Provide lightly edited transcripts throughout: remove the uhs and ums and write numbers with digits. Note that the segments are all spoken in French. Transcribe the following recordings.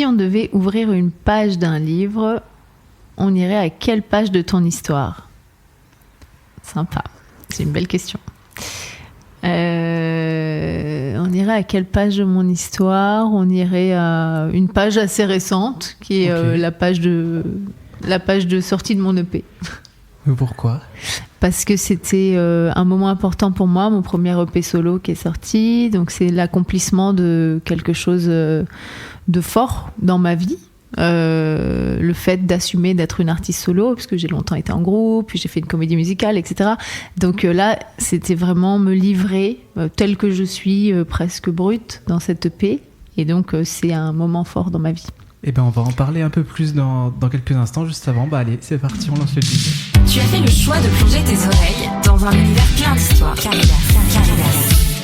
Si on devait ouvrir une page d'un livre, on irait à quelle page de ton histoire ? Sympa, c'est une belle question. On irait à quelle page de mon histoire ? On irait à une page assez récente, qui est la page de sortie de mon EP. Pourquoi ? Parce que c'était un moment important pour moi, mon premier EP solo qui est sorti. Donc c'est l'accomplissement de quelque chose de fort dans ma vie. Le fait d'assumer d'être une artiste solo, parce que j'ai longtemps été en groupe, puis j'ai fait une comédie musicale, etc. Donc là, c'était vraiment me livrer telle que je suis, presque brute dans cette EP. Et donc c'est un moment fort dans ma vie. Eh ben, on va en parler un peu plus dans quelques instants. Juste avant, allez, c'est parti, on lance le jingle. Tu as fait le choix de plonger tes oreilles dans un univers plein d'histoires. Caridas.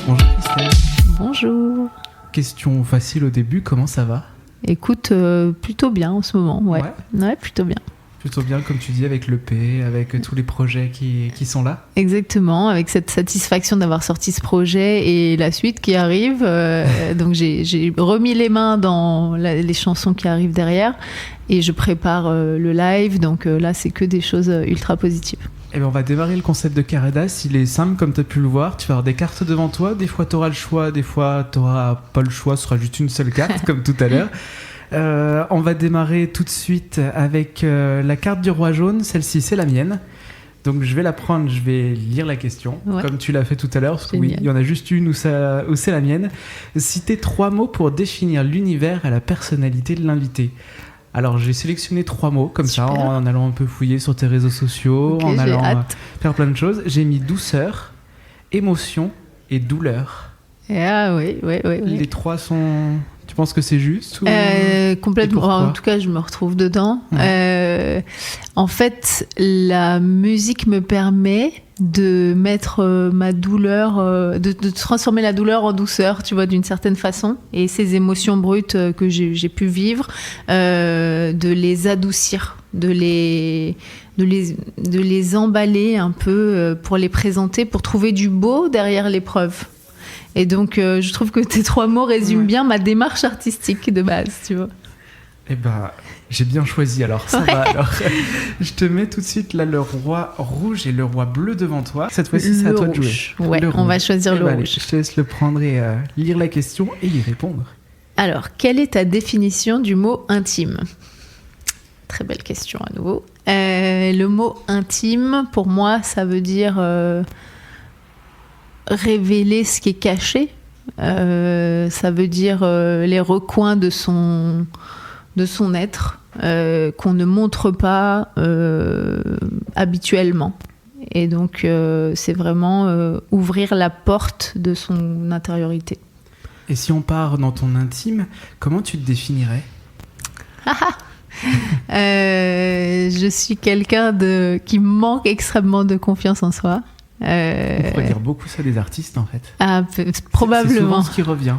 Bonjour Christelle. Bonjour. Question facile au début, comment ça va ? Écoute, plutôt bien en ce moment, ouais, plutôt bien. Plutôt bien, comme tu dis, avec l'EP, avec tous les projets qui sont là. Exactement, avec cette satisfaction d'avoir sorti ce projet et la suite qui arrive. Donc j'ai remis les mains dans les chansons qui arrivent derrière et je prépare le live. Donc là, c'est que des choses ultra positives. Eh bien, on va démarrer le concept de Caridas. Il est simple, comme tu as pu le voir. Tu vas avoir des cartes devant toi. Des fois, tu auras le choix. Des fois, tu n'auras pas le choix. Ce sera juste une seule carte, comme tout à l'heure. On va démarrer tout de suite avec la carte du roi jaune. Celle-ci, c'est la mienne. Donc, je vais la prendre. Je vais lire la question, comme tu l'as fait tout à l'heure. Parce que oui, il y en a juste une où c'est la mienne. Citez 3 mots pour définir l'univers et la personnalité de l'invité. Alors, j'ai sélectionné 3 mots, comme Super. ça, en allant un peu fouiller sur tes réseaux sociaux, en allant faire plein de choses. J'ai mis douceur, émotion et douleur. Ah oui. Les 3 sont... Tu penses que c'est juste ou... Complètement. En tout cas, je me retrouve dedans. En fait, la musique me permet de mettre ma douleur, de transformer la douleur en douceur, tu vois, d'une certaine façon. Et ces émotions brutes que j'ai pu vivre, de les adoucir, de les emballer un peu pour les présenter, pour trouver du beau derrière l'épreuve. Et donc, je trouve que tes 3 mots résument bien ma démarche artistique de base, tu vois. Eh ben, j'ai bien choisi, alors ça va. Alors, je te mets tout de suite là le roi rouge et le roi bleu devant toi. Cette fois-ci, c'est à toi de jouer. Ouais, on va choisir le rouge. Allez, je te laisse le prendre et lire la question et y répondre. Alors, quelle est ta définition du mot intime ? Très belle question à nouveau. Le mot intime, pour moi, ça veut dire révéler ce qui est caché. Ça veut dire les recoins de son être qu'on ne montre pas habituellement. Et donc, c'est vraiment ouvrir la porte de son intériorité. Et si on part dans ton intime, comment tu te définirais ? Je suis quelqu'un qui manque extrêmement de confiance en soi. On pourrait dire beaucoup ça des artistes en fait. Probablement. C'est souvent ce qui revient.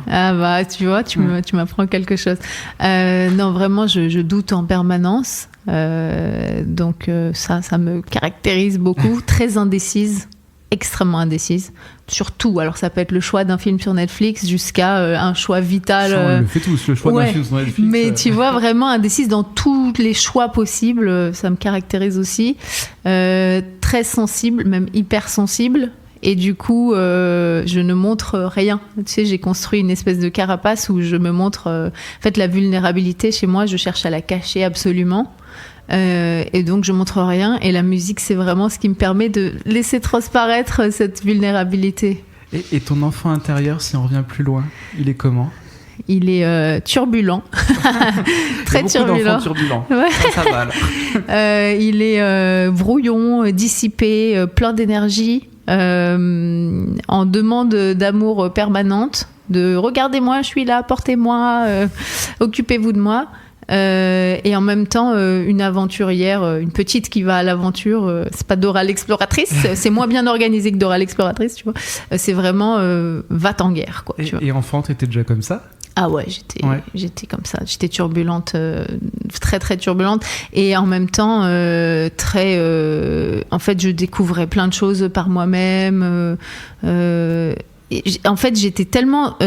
Tu vois, tu m'apprends quelque chose. Non, vraiment, je doute en permanence. Donc ça me caractérise beaucoup. Très indécise, extrêmement indécise. Surtout, alors ça peut être le choix d'un film sur Netflix jusqu'à un choix vital. On le fait tous, le choix d'un film sur Netflix. Mais tu vois, vraiment indécise dans tous les choix possibles, ça me caractérise aussi. Très sensible, même hypersensible. Et du coup, je ne montre rien. Tu sais, j'ai construit une espèce de carapace où je me montre... En fait, la vulnérabilité, chez moi, je cherche à la cacher absolument. Et donc je montre rien, et la musique c'est vraiment ce qui me permet de laisser transparaître cette vulnérabilité. Et ton enfant intérieur, si on revient plus loin, il est comment ? Il est turbulent. Très turbulent. Ouais. Ça va alors. Il est brouillon, dissipé, plein d'énergie, en demande d'amour permanente, de regardez-moi, je suis là, portez-moi, occupez-vous de moi. Et en même temps une aventurière, une petite qui va à l'aventure. C'est pas Dora l'exploratrice, c'est moins bien organisé que Dora l'exploratrice, tu vois. C'est vraiment va-t-en guerre, quoi. Et enfant, t'étais déjà comme ça ? Ah ouais, j'étais comme ça. J'étais turbulente, très très turbulente, et en même temps très. En fait, je découvrais plein de choses par moi-même. en fait, j'étais tellement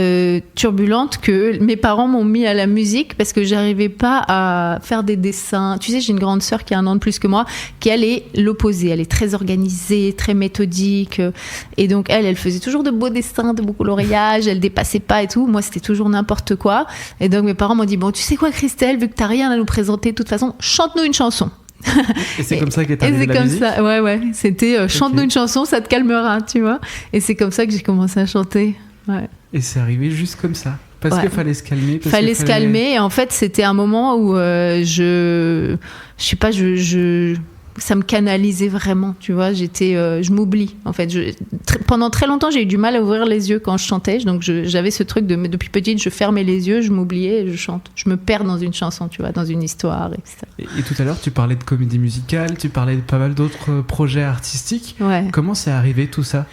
turbulente que mes parents m'ont mis à la musique parce que j'arrivais pas à faire des dessins. Tu sais, j'ai une grande sœur qui a 1 an de plus que moi, qui elle est l'opposé. Elle est très organisée, très méthodique. Et donc, elle faisait toujours de beaux dessins, de beau coloriage. Elle dépassait pas et tout. Moi, c'était toujours n'importe quoi. Et donc, mes parents m'ont dit, bon, tu sais quoi, Christelle, vu que t'as rien à nous présenter, de toute façon, chante-nous une chanson. Et c'est comme ça qu'est arrivée la musique. Ça, ouais. C'était chante-nous une chanson, ça te calmera, tu vois. Et c'est comme ça que j'ai commencé à chanter. Ouais. Et c'est arrivé juste comme ça. Parce qu'il fallait se calmer. Fallait se calmer. Et en fait, c'était un moment où je sais pas, ça me canalisait vraiment, tu vois. Je m'oublie, en fait. Pendant très longtemps, j'ai eu du mal à ouvrir les yeux quand je chantais. Donc, j'avais ce truc depuis petite, je fermais les yeux, je m'oubliais et je chante. Je me perds dans une chanson, tu vois, dans une histoire, etc. Et tout à l'heure, tu parlais de comédie musicale, tu parlais de pas mal d'autres projets artistiques. Ouais. Comment c'est arrivé tout ça ?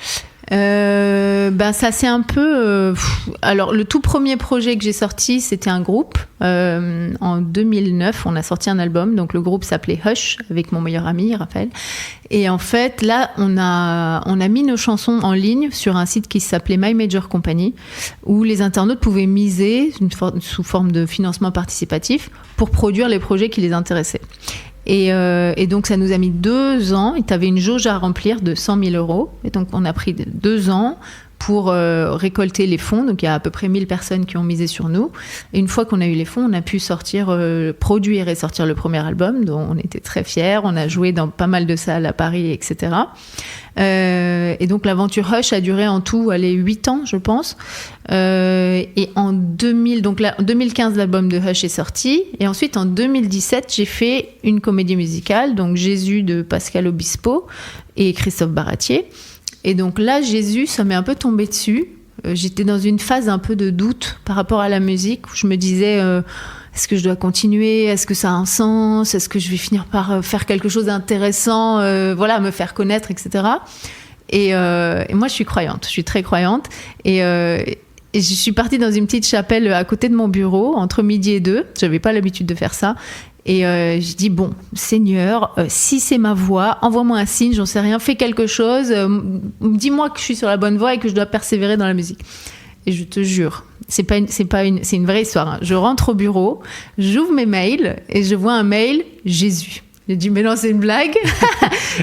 Ça c'est un peu alors le tout premier projet que j'ai sorti, c'était un groupe en 2009. On a sorti un album, donc le groupe s'appelait Hush, avec mon meilleur ami Raphaël. Et en fait là on a mis nos chansons en ligne sur un site qui s'appelait My Major Company, où les internautes pouvaient miser sous forme de financement participatif pour produire les projets qui les intéressaient. Et donc, ça nous a mis 2 ans. Et tu avais une jauge à remplir de 100 000 €. Et donc, on a pris 2 ans pour récolter les fonds. Donc, il y a à peu près 1000 personnes qui ont misé sur nous. Et une fois qu'on a eu les fonds, on a pu produire et sortir le premier album, dont on était très fiers. On a joué dans pas mal de salles à Paris, etc. Et donc, l'aventure Hush a duré en tout 8 ans, je pense. Et en 2015, l'album de Hush est sorti. Et ensuite, en 2017, j'ai fait une comédie musicale, donc Jésus de Pascal Obispo et Christophe Baratier. Et donc là, Jésus, ça m'est un peu tombé dessus. J'étais dans une phase un peu de doute par rapport à la musique, où je me disais, est-ce que je dois continuer ? Est-ce que ça a un sens ? Est-ce que je vais finir par faire quelque chose d'intéressant, me faire connaître, etc. Et moi, je suis croyante, je suis très croyante. Et je suis partie dans une petite chapelle à côté de mon bureau, entre midi et 2. Je n'avais pas l'habitude de faire ça. Et je dis, bon, Seigneur, si c'est ma voix, envoie-moi un signe, j'en sais rien, fais quelque chose, dis-moi que je suis sur la bonne voie et que je dois persévérer dans la musique. Et je te jure, c'est une vraie histoire, hein. Je rentre au bureau, j'ouvre mes mails et je vois un mail, Jésus. J'ai dit, mais non, c'est une blague.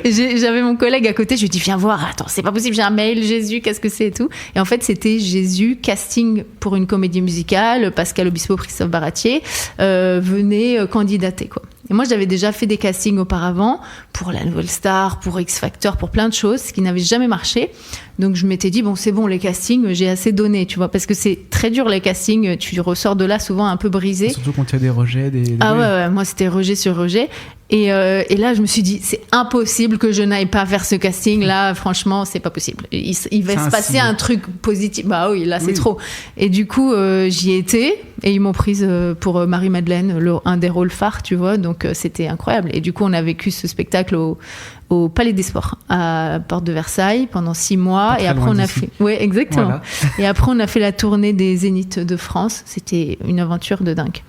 J'avais mon collègue à côté, je lui ai dit, viens voir, attends, c'est pas possible, j'ai un mail, Jésus, qu'est-ce que c'est et tout. Et en fait, c'était Jésus, casting pour une comédie musicale, Pascal Obispo, Christophe Baratier, venez candidater, quoi. Et moi, j'avais déjà fait des castings auparavant pour La Nouvelle Star, pour X Factor, pour plein de choses, ce qui n'avait jamais marché. Donc, je m'étais dit, bon, c'est bon, les castings, j'ai assez donné, tu vois, parce que c'est très dur, les castings, tu ressors de là souvent un peu brisé. Surtout quand il y a des rejets, ouais, moi, c'était rejet sur rejet. Et là, je me suis dit, c'est impossible que je n'aille pas faire ce casting. Là, franchement, c'est pas possible. Il va se passer un truc positif. Bah oui, là, c'est trop. Et du coup, j'y étais. Et ils m'ont prise pour Marie-Madeleine, un des rôles phares, tu vois. Donc, c'était incroyable. Et du coup, on a vécu ce spectacle au Palais des Sports, à Porte de Versailles, pendant 6 mois. Et après, on a fait... Oui, exactement. Voilà. Et après, on a fait la tournée des Zéniths de France. C'était une aventure de dingue.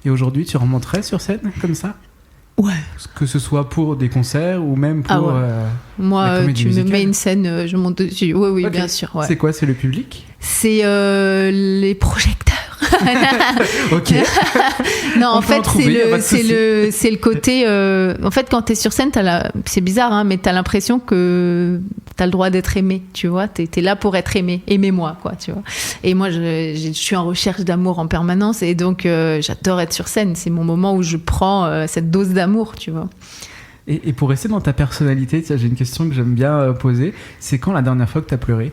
Et aujourd'hui, tu remonterais sur scène comme ça ? Ouais. Que ce soit pour des concerts ou même pour moi, la comédie musicale. Me mets une scène, je monte dessus. Oui, okay. Bien sûr. Ouais. C'est quoi ? C'est le public ? C'est les projecteurs. Ok. Non, en fait, c'est le côté. En fait, quand t'es sur scène, c'est bizarre, hein, mais t'as l'impression que t'as le droit d'être aimé. Tu vois, t'es là pour être aimé. Aimez-moi, quoi. Tu vois. Et moi, je suis en recherche d'amour en permanence, et donc j'adore être sur scène. C'est mon moment où je prends cette dose d'amour, tu vois. Et pour rester dans ta personnalité, j'ai une question que j'aime bien poser. C'est quand la dernière fois que t'as pleuré ?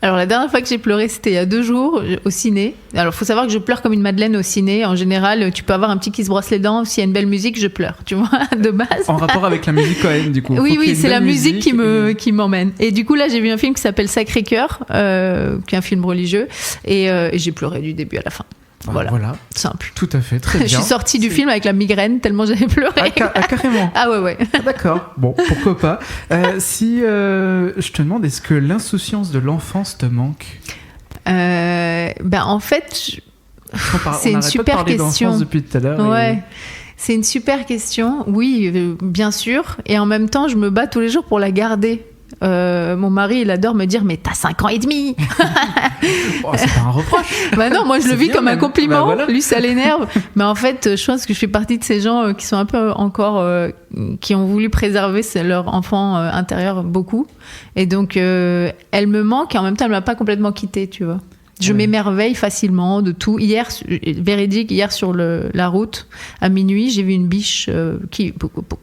Alors, la dernière fois que j'ai pleuré, c'était il y a 2 jours, au ciné. Alors, il faut savoir que je pleure comme une madeleine au ciné. En général, tu peux avoir un petit qui se brosse les dents. S'il y a une belle musique, je pleure, tu vois, de base. En rapport avec la musique quand même, du coup. Oui, c'est la musique qui m'emmène. Et du coup, là, j'ai vu un film qui s'appelle Sacré-Cœur, qui est un film religieux. Et j'ai pleuré du début à la fin. Voilà. Simple. Tout à fait, très bien. Je suis sortie du film avec la migraine tellement j'avais pleuré. Carrément. Ah ouais. D'accord. Bon, pourquoi pas. Si je te demande, est-ce que l'insouciance de l'enfance te manque ? En fait, c'est une super question. Depuis tout à l'heure. Ouais. C'est une super question. Oui, bien sûr. Et en même temps, je me bats tous les jours pour la garder. Mon mari, il adore me dire, mais t'as 5 ans et demi. Oh, c'est pas un reproche. Bah non, moi je le C'est vis bien, comme un même. compliment. Bah voilà. Lui, ça l'énerve. Mais en fait, je pense que je fais partie de ces gens qui sont un peu encore, qui ont voulu préserver leur enfant intérieur beaucoup. Et donc, elle me manque et en même temps, elle m'a pas complètement quittée, tu vois. Je Ouais. m'émerveille facilement de tout. Hier, véridique, hier sur la route, à minuit, j'ai vu une biche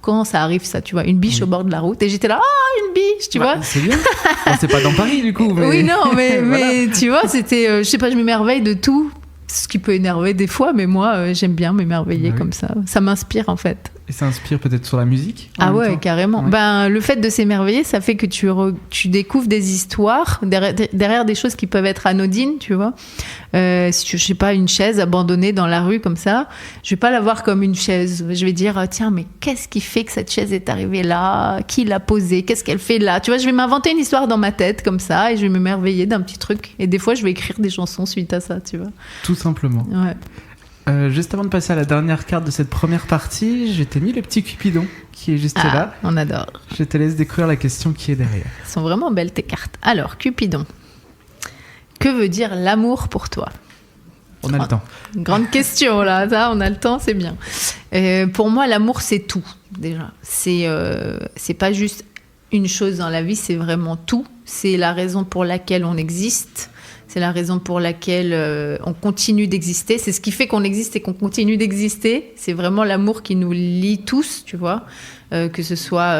quand ça arrive, ça, tu vois, une biche Oui. au bord de la route. Et j'étais là, une biche, tu vois. C'est bien. Bon, c'est pas dans Paris, du coup. Mais... Oui, non, mais, Voilà. mais tu vois, c'était, je sais pas, je m'émerveille de tout, ce qui peut énerver des fois, mais moi, j'aime bien m'émerveiller Bah oui. comme ça. Ça m'inspire, en fait. Et ça inspire peut-être sur la musique en Ah même ouais, temps. carrément. Ouais. Ben, le fait de s'émerveiller, ça fait que tu découvres des histoires derrière des choses qui peuvent être anodines, tu vois. Si je sais pas, une chaise abandonnée dans la rue comme ça, je vais pas la voir comme une chaise. Je vais dire, tiens, mais qu'est-ce qui fait que cette chaise est arrivée là? Qui l'a posée? Qu'est-ce qu'elle fait là? Tu vois, je vais m'inventer une histoire dans ma tête comme ça et je vais m'émerveiller d'un petit truc. Et des fois, je vais écrire des chansons suite à ça, tu vois. Tout simplement. Ouais. Juste avant de passer à la dernière carte de cette première partie, je t'ai mis le petit Cupidon qui est juste là. On adore. Je te laisse découvrir la question qui est derrière. Elles sont vraiment belles tes cartes. Alors, Cupidon. Que veut dire l'amour pour toi? On a le temps. Grande question là, ça, on a le temps, c'est bien. Pour moi, l'amour, c'est tout déjà. C'est pas juste une chose dans la vie, c'est vraiment tout. C'est la raison pour laquelle on existe. C'est la raison pour laquelle on continue d'exister. C'est ce qui fait qu'on existe et qu'on continue d'exister. C'est vraiment l'amour qui nous lie tous, tu vois. Que ce soit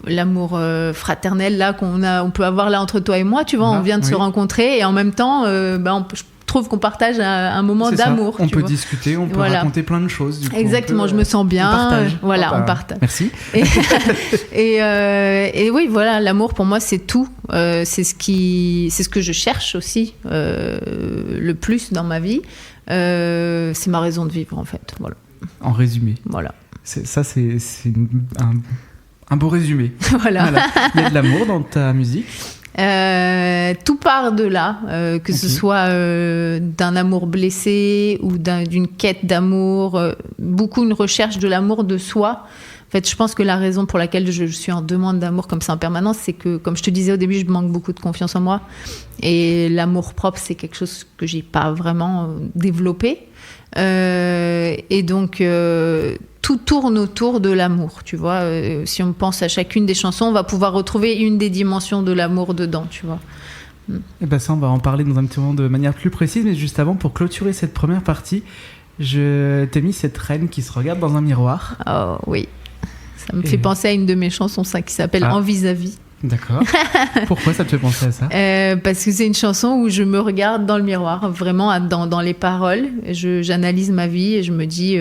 l'amour fraternel là on peut avoir là entre toi et moi, tu vois. On vient de se rencontrer et en même temps, je trouve qu'on partage un moment C'est ça. d'amour. On tu peut vois. discuter, on peut Voilà. raconter plein de choses. Du coup, Exactement, on peut, je me sens bien. On partage. Voilà, Ah bah, on partage. Merci. Et oui, voilà, l'amour pour moi c'est tout. C'est ce que je cherche aussi le plus dans ma vie. C'est ma raison de vivre en fait. En résumé. Voilà. C'est un beau résumé. Voilà. Voilà. Il y a de l'amour dans ta musique. Tout part de là, que ce soit d'un amour blessé ou d'une quête d'amour, beaucoup une recherche de l'amour de soi. En fait, je pense que la raison pour laquelle je suis en demande d'amour comme ça en permanence, c'est que, comme je te disais au début, je manque beaucoup de confiance en moi. Et l'amour propre, c'est quelque chose que j'ai pas vraiment développé. Et donc, tout tourne autour de l'amour, tu vois. Si on pense à chacune des chansons, on va pouvoir retrouver une des dimensions de l'amour dedans, tu vois. Et ben ça, on va en parler dans un petit moment de manière plus précise. Mais juste avant, pour clôturer cette première partie, je t'ai mis cette reine qui se regarde dans un miroir. Oh oui, ça me fait penser à une de mes chansons, ça, qui s'appelle En vis-à-vis. D'accord. Pourquoi ça te fait penser à ça? Parce que c'est une chanson où je me regarde dans le miroir, vraiment dans les paroles. J'analyse ma vie et je me dis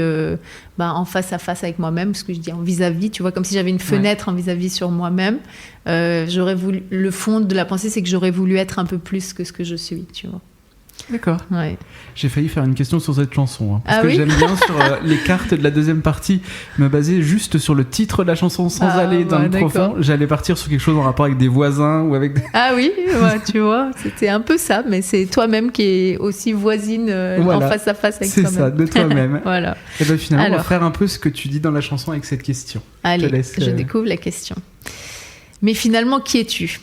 en face à face avec moi-même, parce que je dis en vis-à-vis, tu vois, comme si j'avais une fenêtre en vis-à-vis sur moi-même. J'aurais voulu, le fond de la pensée, c'est que j'aurais voulu être un peu plus que ce que je suis, tu vois. D'accord. Ouais. J'ai failli faire une question sur cette chanson, parce Ah que oui j'aime bien sur les cartes de la deuxième partie me baser juste sur le titre de la chanson sans aller dans le profond. J'allais partir sur quelque chose en rapport avec des voisins ou avec. Ah oui, tu vois, c'était un peu ça, mais c'est toi-même qui est aussi voisine en face à face avec toi-même. C'est ça, de toi-même. Voilà. Et bien finalement, on va faire un peu ce que tu dis dans la chanson avec cette question. Allez, je découvre la question. Mais finalement, qui es-tu ?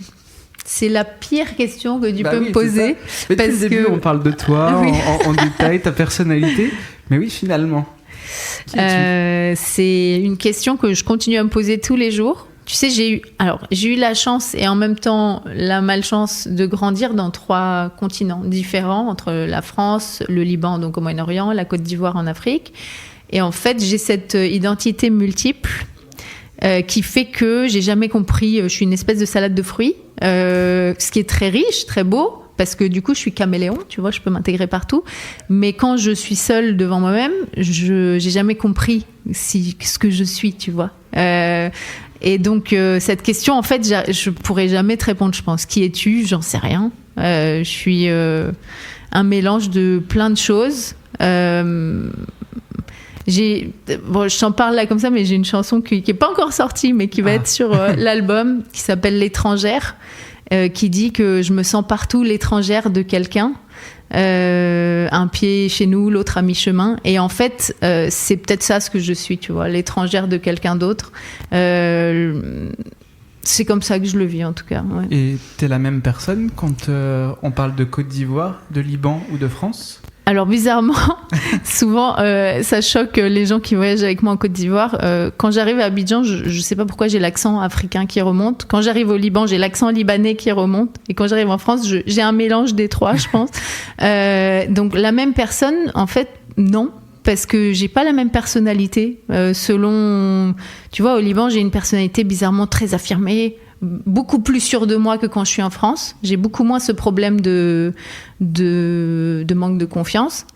C'est la pire question que tu peux me poser. Mais depuis le début, on parle de toi en détail, ta personnalité. Mais oui, finalement. C'est une question que je continue à me poser tous les jours. Tu sais, j'ai eu la chance et en même temps la malchance de grandir dans 3 continents différents, entre la France, le Liban, donc au Moyen-Orient, la Côte d'Ivoire en Afrique. Et en fait, j'ai cette identité multiple qui fait que j'ai jamais compris. Je suis une espèce de salade de fruits, ce qui est très riche, très beau. Parce que du coup, je suis caméléon, tu vois, je peux m'intégrer partout. Mais quand je suis seule devant moi-même, j'ai jamais compris ce que je suis, tu vois. Et donc, cette question, en fait, je pourrais jamais te répondre, je pense. Qui es-tu ? J'en sais rien. Je suis un mélange de plein de choses. Je t'en parle là comme ça, mais j'ai une chanson qui est pas encore sortie, mais qui va être sur l'album, qui s'appelle L'étrangère. Qui dit que je me sens partout l'étrangère de quelqu'un, un pied chez nous, l'autre à mi-chemin. Et en fait, c'est peut-être ça ce que je suis, tu vois, l'étrangère de quelqu'un d'autre. c'est comme ça que je le vis en tout cas. Ouais. Et t'es la même personne quand on parle de Côte d'Ivoire, de Liban ou de France ? Alors bizarrement, souvent ça choque les gens qui voyagent avec moi en Côte d'Ivoire. Quand j'arrive à Abidjan, je sais pas pourquoi j'ai l'accent africain qui remonte. Quand j'arrive au Liban, j'ai l'accent libanais qui remonte. Et quand j'arrive en France, j'ai un mélange des trois, je pense. Donc la même personne, en fait, non. Parce que j'ai pas la même personnalité. Selon, tu vois, au Liban, j'ai une personnalité bizarrement très affirmée, beaucoup plus sûre de moi que quand je suis en France. J'ai beaucoup moins ce problème de manque de confiance.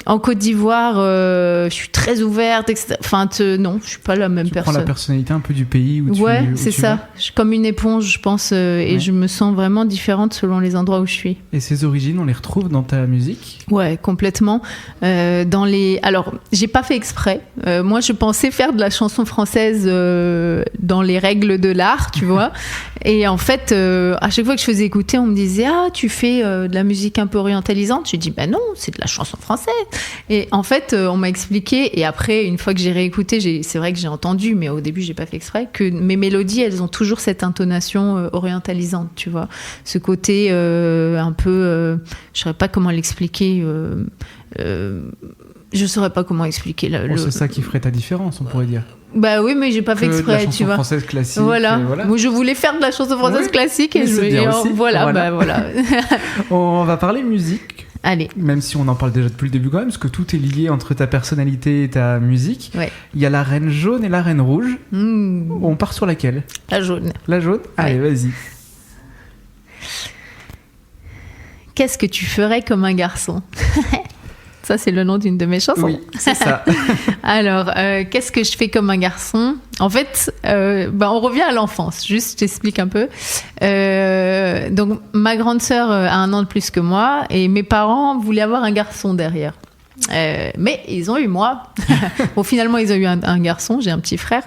En Côte d'Ivoire, je suis très ouverte, etc. Enfin, non, je suis pas la même personne. Tu prends la personnalité un peu du pays où tu Ouais, où c'est tu ça. vas. Je suis comme une éponge, je pense, et je me sens vraiment différente selon les endroits où je suis. Et ces origines, on les retrouve dans ta musique ? Ouais, complètement. Alors, j'ai pas fait exprès. Moi, je pensais faire de la chanson française dans les règles de l'art, tu vois. Et en fait, à chaque fois que je faisais écouter, on me disait « Ah, tu fais de la musique un peu orientalisante ?» J'ai dit « Ben non, c'est de la chanson française. » Et en fait, on m'a expliqué, et après, une fois que j'ai réécouté, c'est vrai que j'ai entendu, mais au début, j'ai pas fait exprès, que mes mélodies, elles ont toujours cette intonation orientalisante, tu vois. Ce côté un peu... je saurais pas comment l'expliquer... je saurais pas comment expliquer. C'est ça qui ferait ta différence, on pourrait dire. Bah oui, mais j'ai pas fait exprès, tu vois. De la chanson française classique. Voilà. Voilà. Moi, je voulais faire de la chanson française classique, et voilà. On va parler musique. Allez. Même si on en parle déjà depuis le début quand même, parce que tout est lié entre ta personnalité et ta musique. Ouais. Il y a la reine jaune et la reine rouge. On part sur laquelle ? La jaune. La jaune ? Allez, vas-y. Qu'est-ce que tu ferais comme un garçon ? Ça, c'est le nom d'une de mes chansons. Oui, c'est ça. Alors, qu'est-ce que je fais comme un garçon ? En fait, on revient à l'enfance. Juste, je t'explique un peu. Donc, ma grande sœur a 1 an de plus que moi et mes parents voulaient avoir un garçon derrière. Mais ils ont eu moi. Bon, finalement, ils ont eu un garçon. J'ai un petit frère.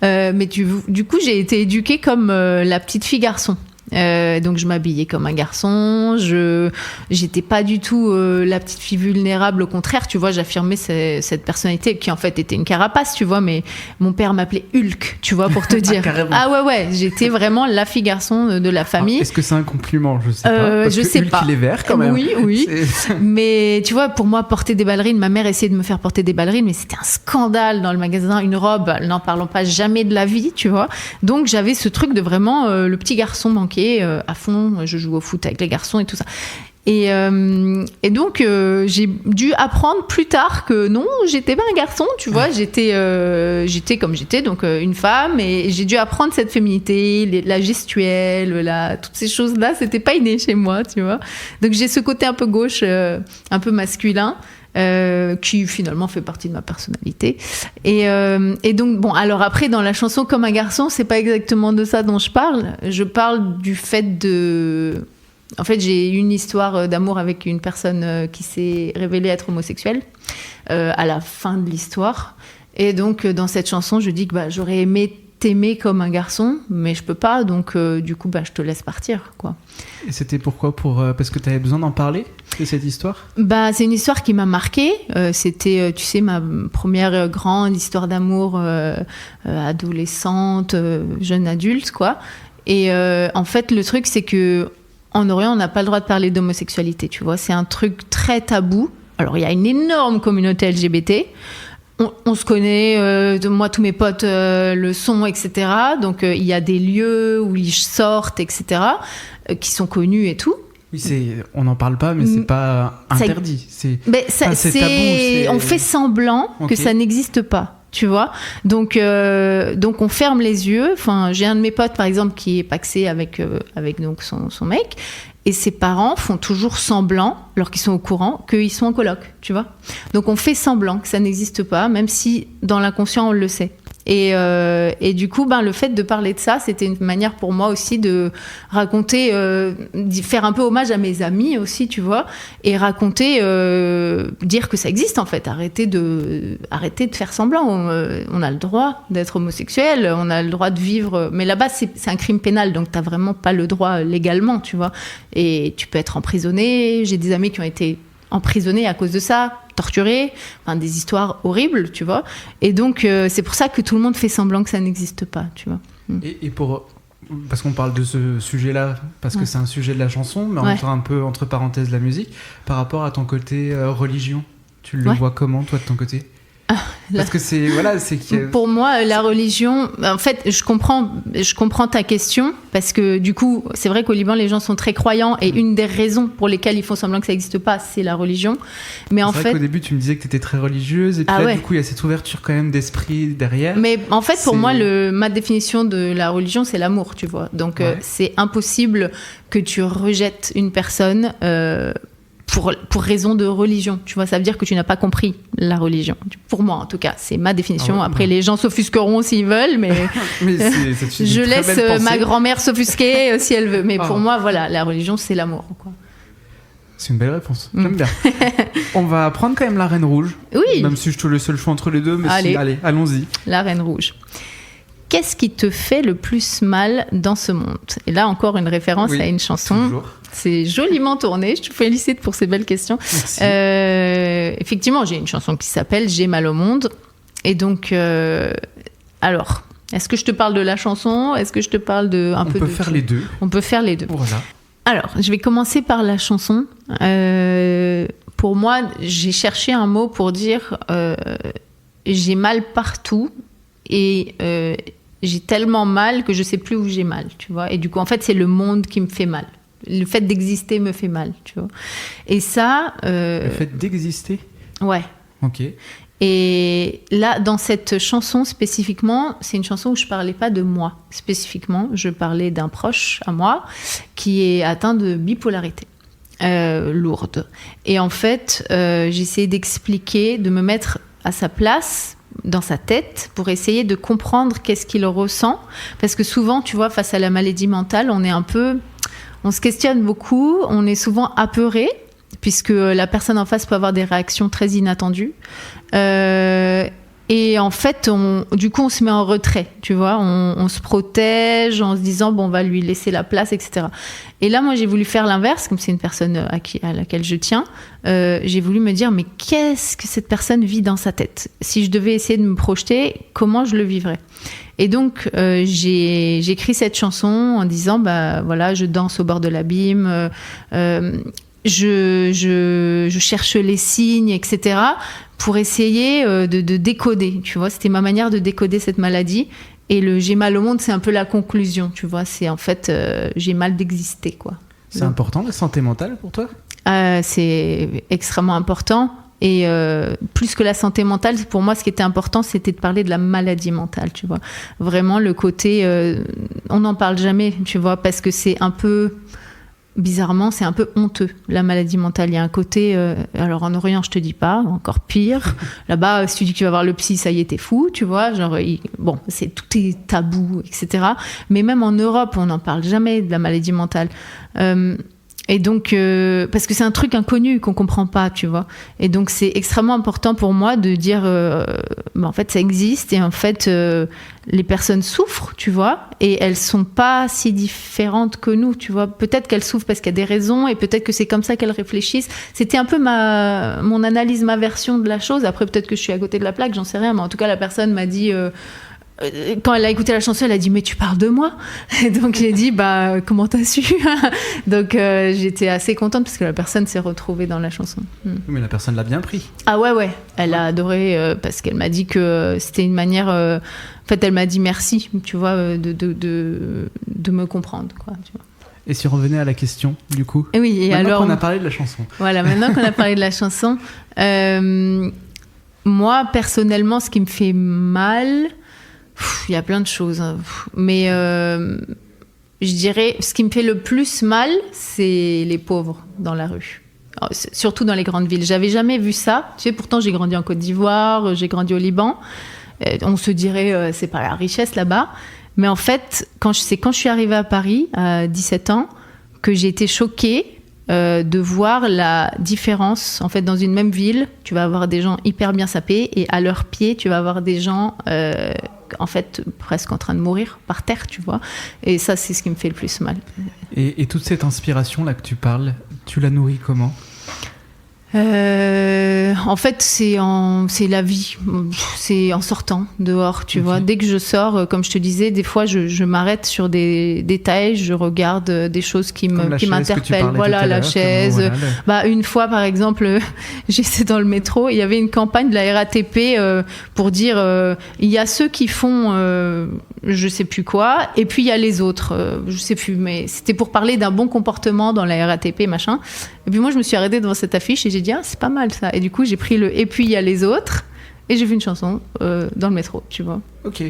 Mais du coup, j'ai été éduquée comme la petite fille garçon. Donc je m'habillais comme un garçon, j'étais pas du tout la petite fille vulnérable, au contraire, tu vois, j'affirmais cette personnalité qui en fait était une carapace, tu vois, mais mon père m'appelait Hulk, tu vois, pour te dire. Ah ouais, j'étais vraiment la fille garçon de la famille. Est-ce que c'est un compliment ? Je sais pas. Parce je que sais Hulk, pas. il est vert quand même. Oui. Mais tu vois, pour moi, porter des ballerines, ma mère essayait de me faire porter des ballerines, mais c'était un scandale dans le magasin, une robe, n'en parlons pas jamais de la vie, tu vois. Donc j'avais ce truc de vraiment le petit garçon manqué. À fond, je joue au foot avec les garçons et tout ça. Et donc, j'ai dû apprendre plus tard que non, j'étais pas un garçon, tu vois, j'étais comme j'étais, donc une femme, et j'ai dû apprendre cette féminité, la gestuelle, toutes ces choses-là, c'était pas inné chez moi, tu vois. Donc, j'ai ce côté un peu gauche, un peu masculin. Qui finalement fait partie de ma personnalité et donc bon, alors après dans la chanson Comme un garçon, c'est pas exactement de ça dont je parle du fait en fait j'ai eu une histoire d'amour avec une personne qui s'est révélée être homosexuelle à la fin de l'histoire, et donc dans cette chanson je dis que j'aurais aimé t'aimer comme un garçon, mais je peux pas, donc du coup je te laisse partir, quoi. Et c'était pourquoi parce que tu avais besoin d'en parler de cette histoire ? C'est une histoire qui m'a marquée. C'était, tu sais, ma première grande histoire d'amour adolescente, jeune adulte, quoi. Et en fait, le truc, c'est que en Orient, on n'a pas le droit de parler d'homosexualité, tu vois. C'est un truc très tabou. Alors, il y a une énorme communauté LGBT. On se connaît, moi tous mes potes le sont, etc. Donc il y a des lieux où ils sortent, etc. Qui sont connus et tout. Oui, on n'en parle pas, mais c'est pas interdit. C'est tabou. On fait semblant que ça n'existe pas, tu vois. Donc on ferme les yeux. Enfin, j'ai un de mes potes par exemple qui est paxé avec donc son mec. Et ses parents font toujours semblant, alors qu'ils sont au courant, qu'ils sont en coloc, tu vois. Donc on fait semblant que ça n'existe pas, même si dans l'inconscient on le sait. Et du coup, le fait de parler de ça, c'était une manière pour moi aussi de raconter, faire un peu hommage à mes amis aussi, tu vois, et raconter, dire que ça existe en fait. Arrêter de faire semblant. On a le droit d'être homosexuel, on a le droit de vivre, mais là-bas c'est un crime pénal, donc t'as vraiment pas le droit légalement, tu vois. Et tu peux être emprisonné. J'ai des amis qui ont été emprisonnés à cause de ça, torturés, des histoires horribles, tu vois. Et donc, c'est pour ça que tout le monde fait semblant que ça n'existe pas, tu vois. Et pour parce qu'on parle de ce sujet-là, parce que c'est un sujet de la chanson, mais en même temps un peu entre parenthèses la musique, par rapport à ton côté religion. Tu le vois comment, toi, de ton côté ? Parce que c'est Pour moi, la religion, en fait, je comprends ta question, parce que du coup, c'est vrai qu'au Liban, les gens sont très croyants, et une des raisons pour lesquelles ils font semblant que ça n'existe pas, c'est la religion. Mais en fait, vrai qu'au début, tu me disais que tu étais très religieuse, et puis là, du coup, il y a cette ouverture quand même d'esprit derrière. Mais en fait, pour moi, ma définition de la religion, c'est l'amour, tu vois. Donc, c'est impossible que tu rejettes une personne pour raison de religion, tu vois, ça veut dire que tu n'as pas compris la religion. Pour moi, en tout cas, c'est ma définition. Après, les gens s'offusqueront s'ils veulent, mais, je laisse ma grand-mère s'offusquer si elle veut. Mais pour moi, voilà, la religion, c'est l'amour, quoi. C'est une belle réponse, j'aime bien. On va prendre quand même la Reine Rouge. Oui. Même si je te laisse le choix entre les deux, mais allez, allons-y. La Reine Rouge. Qu'est-ce qui te fait le plus mal dans ce monde ? Et là, encore une référence à une chanson. Toujours. C'est joliment tourné. Je te félicite pour ces belles questions. Effectivement, j'ai une chanson qui s'appelle « J'ai mal au monde ». Et donc, alors, est-ce que je te parle de la chanson ? Est-ce que je te parle de un peu de... On peut faire les deux. On peut faire les deux. Voilà. Alors, je vais commencer par la chanson. Pour moi, j'ai cherché un mot pour dire j'ai mal partout et j'ai tellement mal que je sais plus où j'ai mal, tu vois. Et du coup, en fait, c'est le monde qui me fait mal. Le fait d'exister me fait mal, tu vois. Et ça... Le fait d'exister ? Ouais. Ok. Et là, dans cette chanson spécifiquement, c'est une chanson où je parlais pas de moi spécifiquement. Je parlais d'un proche à moi qui est atteint de bipolarité lourde. Et en fait, j'essayais d'expliquer, de me mettre à sa place dans sa tête pour essayer de comprendre qu'est-ce qu'il ressent. Parce que souvent, tu vois, face à la maladie mentale, on se questionne beaucoup, on est souvent apeuré, puisque la personne en face peut avoir des réactions très inattendues. Et en fait, du coup, on se met en retrait, tu vois. On se protège en se disant, bon, on va lui laisser la place, etc. Et là, moi, j'ai voulu faire l'inverse, comme c'est une personne à laquelle je tiens. J'ai voulu me dire, mais qu'est-ce que cette personne vit dans sa tête ? Si je devais essayer de me projeter, comment je le vivrais ? Et donc, j'ai écrit cette chanson en disant, bah voilà, je danse au bord de l'abîme, je cherche les signes, etc., pour essayer de décoder, tu vois. C'était ma manière de décoder cette maladie. Et le « j'ai mal au monde », c'est un peu la conclusion, tu vois. C'est en fait, j'ai mal d'exister, quoi. C'est important, la santé mentale, pour toi ? C'est extrêmement important. Et plus que la santé mentale, pour moi, ce qui était important, c'était de parler de la maladie mentale, tu vois. Vraiment, le côté... on n'en parle jamais, tu vois, parce que c'est un peu... Bizarrement, c'est un peu honteux, la maladie mentale. Il y a un côté... alors, en Orient, je te dis pas, encore pire. Là-bas, si tu dis que tu vas voir le psy, ça y est, t'es fou, tu vois. Genre, bon, tout est tabou, etc. Mais même en Europe, on n'en parle jamais de la maladie mentale. Et donc, parce que c'est un truc inconnu qu'on comprend pas, tu vois. Et donc, c'est extrêmement important pour moi de dire, en fait, ça existe et en fait, les personnes souffrent, tu vois, et elles sont pas si différentes que nous, tu vois. Peut-être qu'elles souffrent parce qu'il y a des raisons et peut-être que c'est comme ça qu'elles réfléchissent. C'était un peu mon analyse, ma version de la chose. Après, peut-être que je suis à côté de la plaque, j'en sais rien, mais en tout cas, la personne m'a dit... quand elle a écouté la chanson, elle a dit « Mais tu parles de moi ?» Et donc j'ai dit « Bah, comment t'as su ?» Donc j'étais assez contente parce que la personne s'est retrouvée dans la chanson. Mais la personne l'a bien pris. Ah ouais. Elle a adoré parce qu'elle m'a dit que c'était une manière... en fait, elle m'a dit merci, tu vois, de me comprendre, quoi, tu vois. Et si on revenait à la question, du coup, oui, et maintenant alors, qu'on a parlé de la chanson. Voilà, maintenant qu'on a parlé de la chanson, moi, personnellement, ce qui me fait mal... Il y a plein de choses, hein. Mais je dirais, ce qui me fait le plus mal, c'est les pauvres dans la rue. Surtout dans les grandes villes. J'avais jamais vu ça. Tu sais, pourtant, j'ai grandi en Côte d'Ivoire, j'ai grandi au Liban. On se dirait, c'est pas la richesse là-bas. Mais en fait, quand je suis arrivée à Paris, à 17 ans, que j'ai été choquée de voir la différence. En fait, dans une même ville, tu vas avoir des gens hyper bien sapés et à leurs pieds, tu vas avoir des gens... en fait, presque en train de mourir par terre, tu vois. Et ça, c'est ce qui me fait le plus mal. Et toute cette inspiration-là que tu parles, tu la nourris comment ? En fait, c'est la vie. C'est en sortant dehors, tu vois. Dès que je sors, comme je te disais, des fois, je m'arrête sur des détails, je regarde des choses qui m'interpellent. Voilà, la chaise. Une fois, par exemple, j'étais dans le métro, il y avait une campagne de la RATP pour dire il y a ceux qui font je sais plus quoi, et puis il y a les autres. Je sais plus, mais c'était pour parler d'un bon comportement dans la RATP, machin. Et puis moi, je me suis arrêtée devant cette affiche et j'ai dit, c'est pas mal ça. Et du coup, j'ai pris le « et puis il y a les autres » et j'ai fait une chanson dans le métro, tu vois. Ok,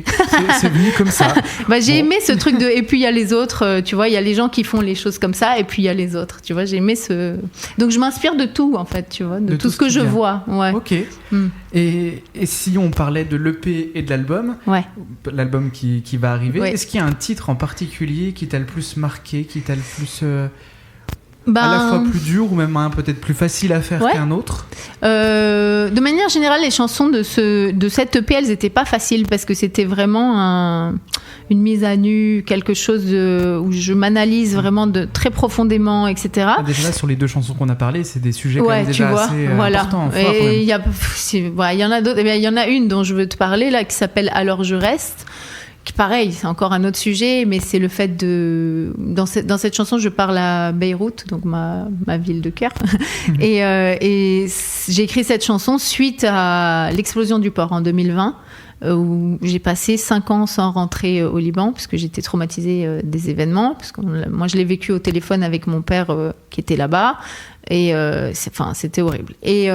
c'est venu comme ça. J'ai aimé ce truc de « et puis il y a les autres », tu vois, il y a les gens qui font les choses comme ça et puis il y a les autres, tu vois, j'ai aimé ce... Donc je m'inspire de tout, en fait, tu vois, de tout ce que je vois. Ouais. Ok. Et si on parlait de l'EP et de l'album, l'album qui va arriver, est-ce qu'il y a un titre en particulier qui t'a le plus marqué, qui t'a le plus... à la fois plus dur ou même peut-être plus facile à faire qu'un autre? De manière générale, les chansons de cette EP, elles n'étaient pas faciles parce que c'était vraiment une mise à nu, quelque chose où je m'analyse vraiment très profondément, etc. Déjà là, sur les 2 chansons qu'on a parlé, c'est des sujets quand même déjà assez importants. Et il y en a d'autres. Il y en a une dont je veux te parler là qui s'appelle « Alors je reste ». Pareil, c'est encore un autre sujet, mais c'est le fait de... Dans cette chanson, je parle à Beyrouth, donc ma ville de cœur. Et j'ai écrit cette chanson suite à l'explosion du port en 2020, où j'ai passé 5 ans sans rentrer au Liban, parce que j'étais traumatisée des événements. Parce que moi, je l'ai vécu au téléphone avec mon père qui était là-bas. Et c'était horrible. Et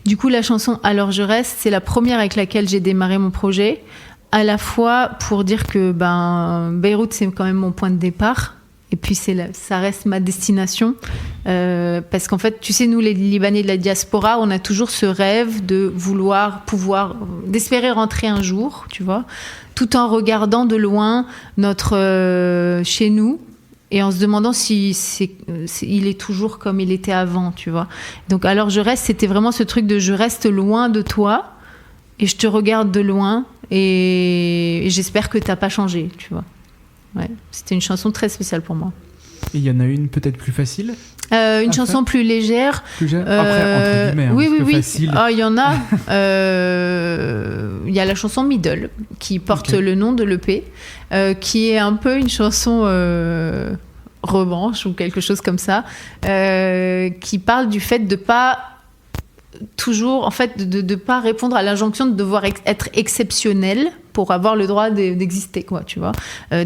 du coup, la chanson « Alors je reste », c'est la première avec laquelle j'ai démarré mon projet. À la fois pour dire que Beyrouth, c'est quand même mon point de départ. Et puis, ça reste ma destination. Parce qu'en fait, tu sais, nous, les Libanais de la diaspora, on a toujours ce rêve de d'espérer rentrer un jour, tu vois, tout en regardant de loin notre chez nous et en se demandant il est toujours comme il était avant, tu vois. Donc, alors, je reste, c'était vraiment ce truc de je reste loin de toi et je te regarde de loin et j'espère que t'as pas changé, tu vois. Ouais, c'était une chanson très spéciale pour moi. Et il y en a une peut-être plus facile une chanson plus légère. Après, entre guillemets, oui. facile. Il y en a. Il y a la chanson Middle, qui porte le nom de l'EP, qui est un peu une chanson revanche ou quelque chose comme ça, qui parle du fait de pas toujours, en fait, de pas répondre à l'injonction de devoir être exceptionnel pour avoir le droit d'exister, quoi, tu vois.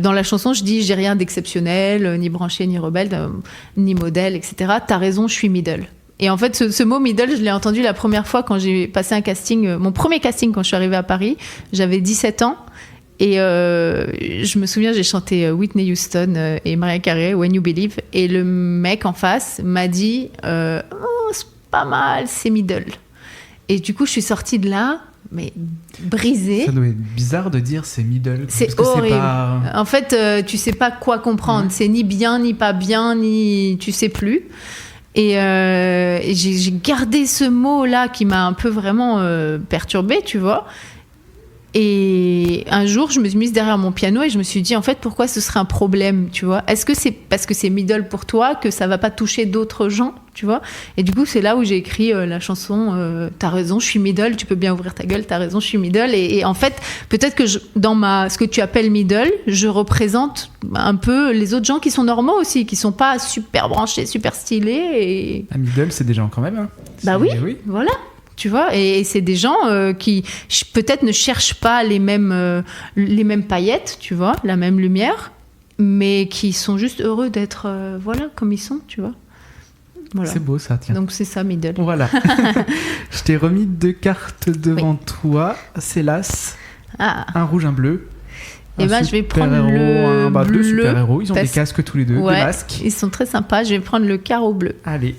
Dans la chanson, je dis, j'ai rien d'exceptionnel, ni branché, ni rebelle, ni modèle, etc. T'as raison, je suis middle. Et en fait, ce mot middle, je l'ai entendu la première fois quand j'ai passé un casting, mon premier casting quand je suis arrivée à Paris. J'avais 17 ans. Et je me souviens, j'ai chanté Whitney Houston et Mariah Carey, When You Believe. Et le mec en face m'a dit, c'est pas mal, c'est middle. Et du coup, je suis sortie de là, mais brisée. Ça doit être bizarre de dire c'est middle. C'est horrible. En fait, tu sais pas quoi comprendre. Ouais. C'est ni bien, ni pas bien, ni tu sais plus. Et j'ai gardé ce mot-là qui m'a un peu vraiment perturbée, tu vois. Et un jour, je me suis mise derrière mon piano et je me suis dit, en fait, pourquoi ce serait un problème, tu vois ? Est-ce que c'est parce que c'est middle pour toi que ça va pas toucher d'autres gens, tu vois ? Et du coup, c'est là où j'ai écrit la chanson T'as raison, je suis middle, tu peux bien ouvrir ta gueule, t'as raison, je suis middle. Et en fait, peut-être que dans ce que tu appelles middle, je représente un peu les autres gens qui sont normaux aussi, qui sont pas super branchés, super stylés. Et... middle, c'est des gens quand même. Hein. Bah oui, voilà. Tu vois, et c'est des gens qui peut-être ne cherchent pas les mêmes paillettes, tu vois, la même lumière, mais qui sont juste heureux d'être comme ils sont, tu vois. Voilà. C'est beau ça, tiens. Donc c'est ça, middle. Voilà. Je t'ai remis 2 cartes devant toi. C'est l'as. Un rouge, un bleu. Et je vais prendre le bleu. 2 super-héros, ils ont des casques tous les deux, des masques. Ils sont très sympas. Je vais prendre le carreau bleu. Allez.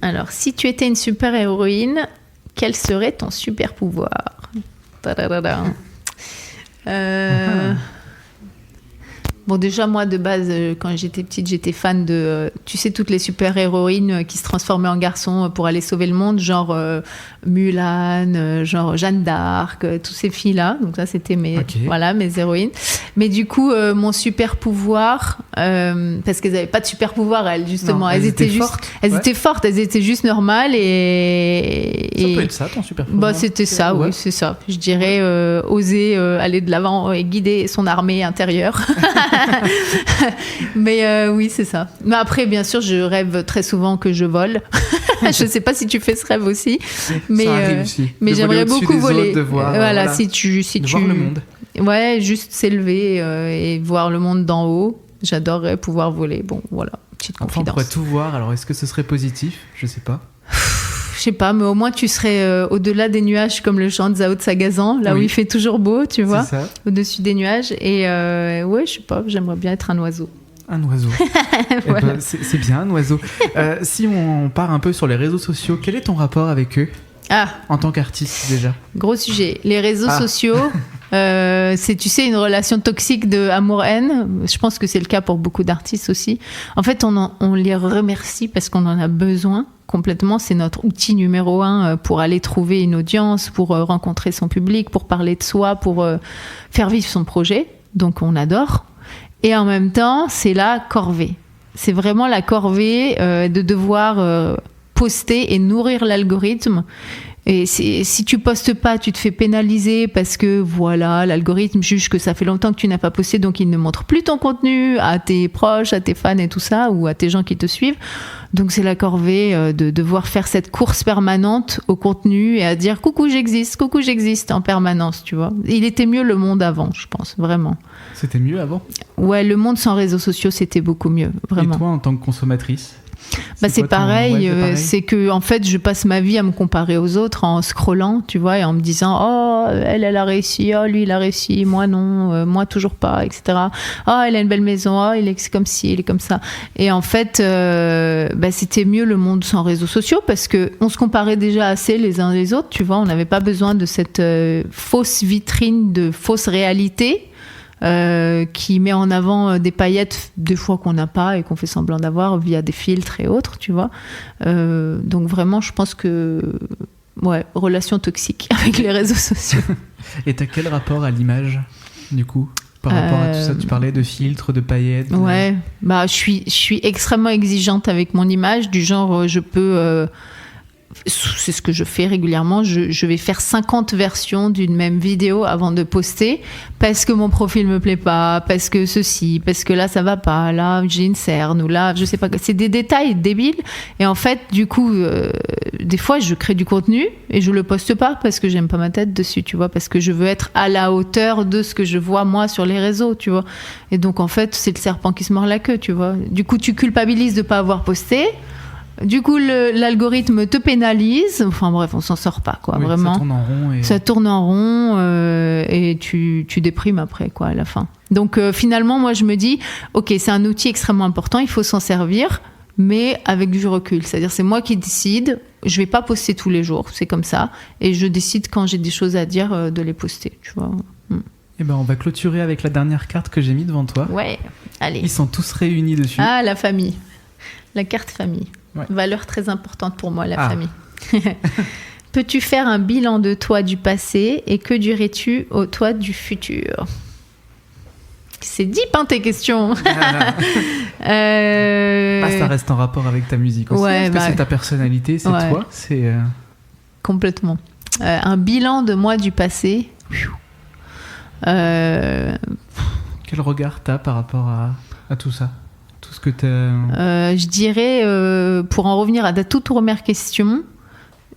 Alors, si tu étais une super-héroïne, quel serait ton super pouvoir ? Bon, déjà, moi, de base, quand j'étais petite, j'étais fan de, tu sais, toutes les super-héroïnes qui se transformaient en garçons pour aller sauver le monde, genre Mulan, genre Jeanne d'Arc, toutes ces filles-là. Donc ça, c'était mes héroïnes. Mais du coup, mon super-pouvoir, parce qu'elles n'avaient pas de super-pouvoir, elles, justement. Non, elles étaient fortes. Elles étaient fortes, elles étaient juste normales et... Ça peut être ça, ton super-pouvoir. Bah, c'était ça, oui, c'est ça. Je dirais oser aller de l'avant et guider son armée intérieure. Mais oui, c'est ça. Mais après, bien sûr, je rêve très souvent que je vole. Je ne sais pas si tu fais ce rêve aussi, mais j'aimerais beaucoup voler. De voir, voilà, si tu voir le monde. Ouais, juste s'élever et voir le monde d'en haut. J'adorerais pouvoir voler. Bon, voilà, petite confidence. Enfin, on pourrait tout voir. Alors, est-ce que ce serait positif ? Je sais pas. Je sais pas, mais au moins tu serais au-delà des nuages, comme le chant de Zao de Sagazan, là où il fait toujours beau, tu vois, au-dessus des nuages. Et ouais, je sais pas, j'aimerais bien être un oiseau. Un oiseau. Voilà. Ben, c'est bien, un oiseau. Si on part un peu sur les réseaux sociaux, quel est ton rapport avec eux ? En tant qu'artiste, déjà. Gros sujet. Les réseaux sociaux, c'est, tu sais, une relation toxique de amour-haine. Je pense que c'est le cas pour beaucoup d'artistes aussi. En fait, on les remercie parce qu'on en a besoin complètement. C'est notre outil numéro 1 pour aller trouver une audience, pour rencontrer son public, pour parler de soi, pour faire vivre son projet. Donc, on adore. Et en même temps, c'est la corvée. C'est vraiment la corvée de devoir... poster et nourrir l'algorithme. Et si tu postes pas, tu te fais pénaliser parce que voilà, l'algorithme juge que ça fait longtemps que tu n'as pas posté, donc il ne montre plus ton contenu à tes proches, à tes fans et tout ça, ou à tes gens qui te suivent. Donc c'est la corvée de devoir faire cette course permanente au contenu et à dire coucou j'existe en permanence, tu vois. Il était mieux le monde avant, je pense, vraiment. C'était mieux avant ? Ouais, le monde sans réseaux sociaux, c'était beaucoup mieux, vraiment. Et toi, en tant que consommatrice ? C'est pareil, c'est que en fait je passe ma vie à me comparer aux autres en scrollant, tu vois, et en me disant oh elle a réussi, oh lui il a réussi, moi non, moi toujours pas, etc. Oh elle a une belle maison, oh il est comme ci, il est comme ça. Et en fait c'était mieux le monde sans réseaux sociaux parce que on se comparait déjà assez les uns les autres, tu vois, on n'avait pas besoin de cette fausse vitrine de fausse réalité. Qui met en avant des paillettes des fois qu'on n'a pas et qu'on fait semblant d'avoir via des filtres et autres, tu vois. Donc vraiment, je pense que relation toxique avec les réseaux sociaux. Et t'as quel rapport à l'image, du coup, par rapport à tout ça ? Tu parlais de filtres, de paillettes. Ouais, je suis extrêmement exigeante avec mon image, du genre je peux... c'est ce que je fais régulièrement, je vais faire 50 versions d'une même vidéo avant de poster parce que mon profil me plaît pas, parce que ceci, parce que là ça va pas, là j'ai une cerne ou là je sais pas, c'est des détails débiles et en fait du coup des fois je crée du contenu et je le poste pas parce que j'aime pas ma tête dessus, tu vois, parce que je veux être à la hauteur de ce que je vois moi sur les réseaux, tu vois, et donc en fait c'est le serpent qui se mord la queue, tu vois, du coup tu culpabilises de pas avoir posté. Du coup, l'algorithme te pénalise. Enfin bref, on s'en sort pas, quoi. Vraiment. Ça tourne en rond. Ça tourne en rond et tu déprimes après, quoi, à la fin. Donc finalement, moi, je me dis, ok, c'est un outil extrêmement important, il faut s'en servir, mais avec du recul. C'est-à-dire, c'est moi qui décide. Je vais pas poster tous les jours, c'est comme ça, et je décide quand j'ai des choses à dire de les poster, tu vois. Eh ben, on va clôturer avec la dernière carte que j'ai mise devant toi. Ouais, allez. Ils sont tous réunis dessus. Ah, la famille, la carte famille. Ouais. Valeur très importante pour moi, la famille. Peux-tu faire un bilan de toi du passé et que dirais-tu au toi du futur ? C'est deep, hein, tes questions. Ça reste en rapport avec ta musique aussi. Ouais, Parce que c'est ta personnalité, c'est toi. C'est complètement. Un bilan de moi du passé. Quel regard t'as par rapport à tout ça ? Tout ce que je dirais, pour en revenir à ta toute première question,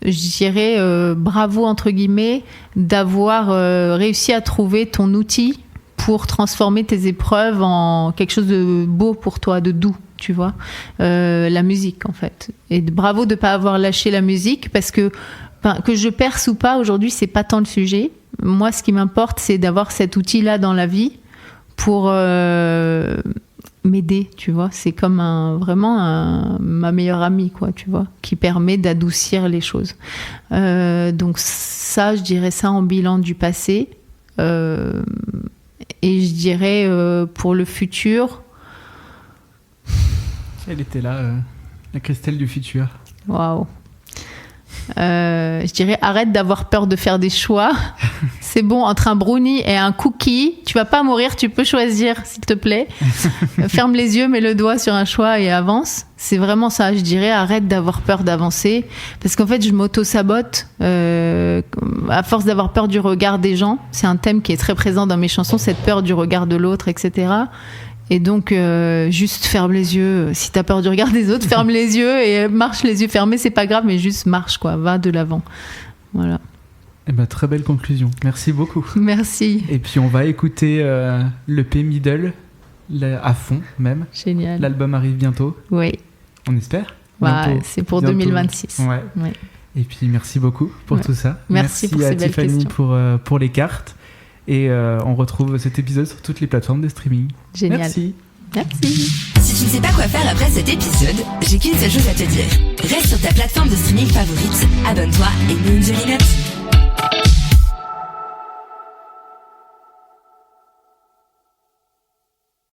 je dirais bravo, entre guillemets, d'avoir réussi à trouver ton outil pour transformer tes épreuves en quelque chose de beau pour toi, de doux, tu vois, la musique en fait. Et bravo de ne pas avoir lâché la musique parce que je perce ou pas aujourd'hui, c'est pas tant le sujet. Moi, ce qui m'importe, c'est d'avoir cet outil-là dans la vie pour... m'aider, tu vois, c'est comme ma meilleure amie, quoi, tu vois, qui permet d'adoucir les choses. Donc ça, je dirais ça en bilan du passé. Et je dirais pour le futur... Elle était là, la Christelle du futur. Waouh. Je dirais arrête d'avoir peur de faire des choix. C'est bon, entre un brownie et un cookie, tu vas pas mourir, tu peux choisir, s'il te plaît. Ferme les yeux, mets le doigt sur un choix et avance. C'est vraiment ça, je dirais, arrête d'avoir peur d'avancer. Parce qu'en fait, je m'auto-sabote à force d'avoir peur du regard des gens. C'est un thème qui est très présent dans mes chansons, cette peur du regard de l'autre, etc. Et donc, juste ferme les yeux. Si t'as peur du regard des autres, ferme les yeux et marche les yeux fermés, c'est pas grave, mais juste marche, quoi. Va de l'avant. Voilà. Eh ben, très belle conclusion. Merci beaucoup. Merci. Et puis, on va écouter le P Middle à fond, même. Génial. L'album arrive bientôt. Oui. On espère. Ouais, c'est pour bientôt. 2026. Ouais. Ouais. Et puis, merci beaucoup pour tout ça. Merci pour à ces belles Tiffany questions. pour les cartes. Et on retrouve cet épisode sur toutes les plateformes de streaming. Génial. Merci. Si tu ne sais pas quoi faire après cet épisode, j'ai qu'une seule chose à te dire. Reste sur ta plateforme de streaming favorite, abonne-toi et mets une jolie note.